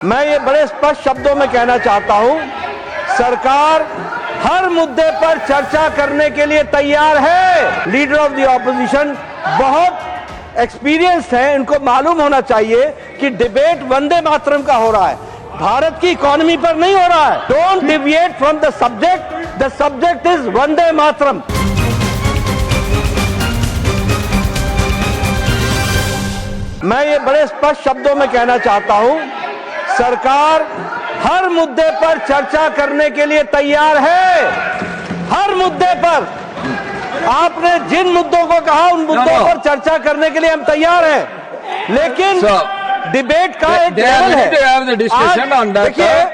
मैं ये बड़े स्पष्ट शब्दों में कहना चाहता हूं, सरकार हर मुद्दे पर चर्चा करने के लिए तैयार है। लीडर ऑफ द ऑपोजिशन बहुत एक्सपीरियंस्ड है, इनको मालूम होना चाहिए कि डिबेट वंदे मातरम का हो रहा है, भारत की इकोनॉमी पर नहीं हो रहा है। Don't deviate from the subject is Vande Mataram. मैं ये बड़े स्पष्ट शब्दों में कहना चाहता हूं, सरकार हर मुद्दे पर चर्चा करने के लिए तैयार है। हर मुद्दे पर आपने जिन मुद्दों को कहा उन मुद्दों पर चर्चा करने के लिए हम तैयार हैं, लेकिन डिबेट का एक लेवल है। देखिए,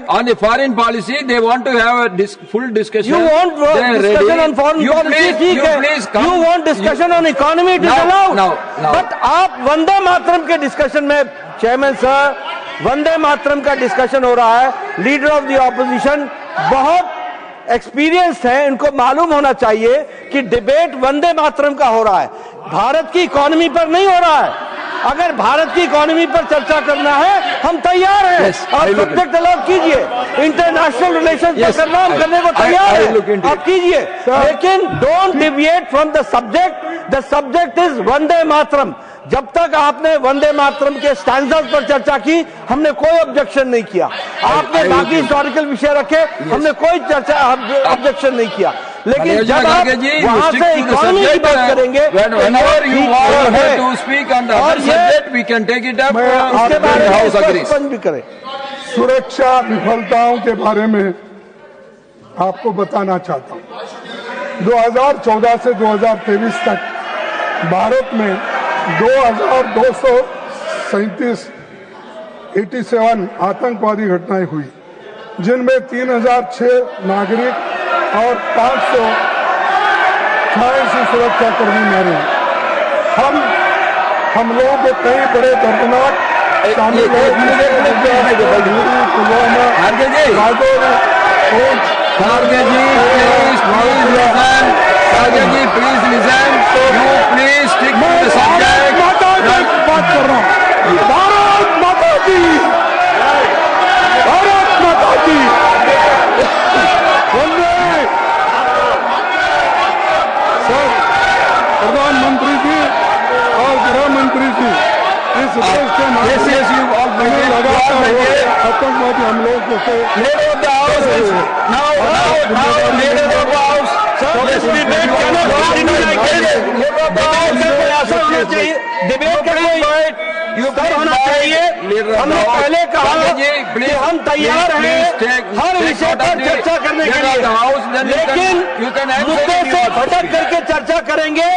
on the foreign policy, they want to have a full discussion. You want discussion on foreign policy, ठीक है। You want discussion on economy, it is allowed. But आप वंदे मातरम के डिस्कशन में, चेयरमैन सर, वंदे मातरम का डिस्कशन हो रहा है। लीडर ऑफ द ऑपोजिशन बहुत एक्सपीरियंस्ड है, इनको मालूम होना चाहिए कि डिबेट वंदे मातरम का हो रहा है, भारत की इकोनॉमी पर नहीं हो रहा है। अगर भारत की इकोनॉमी पर चर्चा करना है, हम तैयार हैं। आप सब्जेक्ट अलग कीजिए, इंटरनेशनल रिलेशंस पर करना हम करने को तैयार हैं, आप कीजिए, लेकिन don't deviate from the subject is Vande Mataram. जब तक आपने वंदे मातरम के स्टैंडर्ड पर चर्चा की, हमने कोई ऑब्जेक्शन नहीं किया। आपने बाकी हिस्टोरिकल विषय रखे, हमने कोई चर्चा ऑब्जेक्शन नहीं किया। लेकिन जब आप वहां से इकोनॉमी की बात करेंगे, उसके बारे में भी करें। सुरक्षा विफलताओं के बारे में आपको बताना चाहता हूं। 2014 से 2023 तक भारत में 2237 आतंकवादी घटनाएं हुई, जिनमें 3006 नागरिक और 586 सुरक्षाकर्मी मरे। हम लोगों के कई बड़े दर्दनाक शामिल बात कर रहा हूँ। भारत माता की, भारत माता की। सर, प्रधानमंत्री जी और गृह मंत्री जी इस देश के आतंकवादी हमलों को डिबेट होना चाहिए। हमने पहले कहा कि हम तैयार हैं हर विषय पर चर्चा करने के लिए, लेकिन मुद्दे से भटक करके चर्चा करेंगे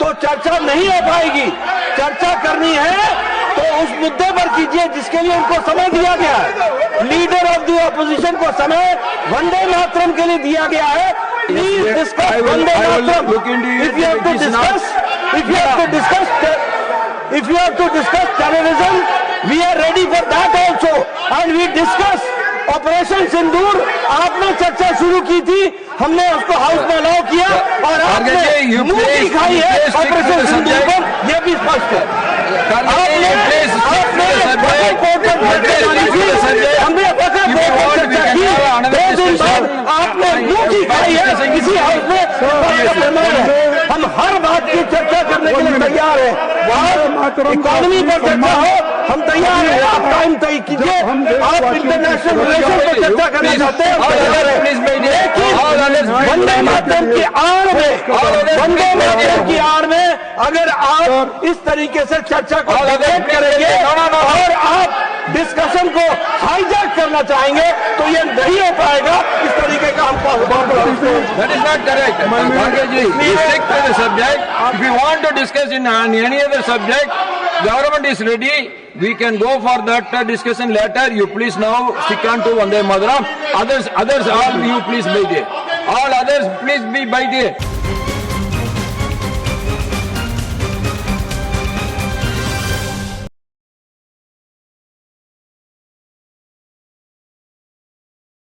तो चर्चा नहीं हो पाएगी। चर्चा करनी है तो उस मुद्दे पर कीजिए जिसके लिए उनको समय दिया गया है। लीडर ऑफ द ऑपोजिशन को समय वंदे मातरम के लिए दिया गया है। Please discuss Vande Mataram. If you have to discuss terrorism, we are ready for that also, and we discuss operation Sindoor. आपने चर्चा शुरू की थी, हमने उसको हाउस में अलाउ किया और आपने मुंह दिखाई है ऑपरेशन सिंदूर पर, यह भी स्पष्ट है। हमने चर्चा की, 2 दिन बाद आपने मुंह दिखाई है किसी हाउस में। हम हर बात की चर्चा करने के लिए तैयार हैं। इकोनॉमी पर चर्चा हो, हम तैयार हैं। आप टाइम तय कीजिए। आप इंटरनेशनल रिलेशन पर चर्चा करना चाहते हैं, लेकिन वंदे मातरम की आड़ में अगर आप इस तरीके से चर्चा को डिबेट करेंगे और आप डिस्कशन को हाईजैक करना चाहेंगे तो ये नहीं हो पाएगा। इस तरीके का हम That is not correct. Bhargav, please stick to the subject. If you want to discuss in any other subject, government is ready. We can go for that discussion later. You please now stick on to Vande Mataram. Others, all you please by there. All others, please be by there.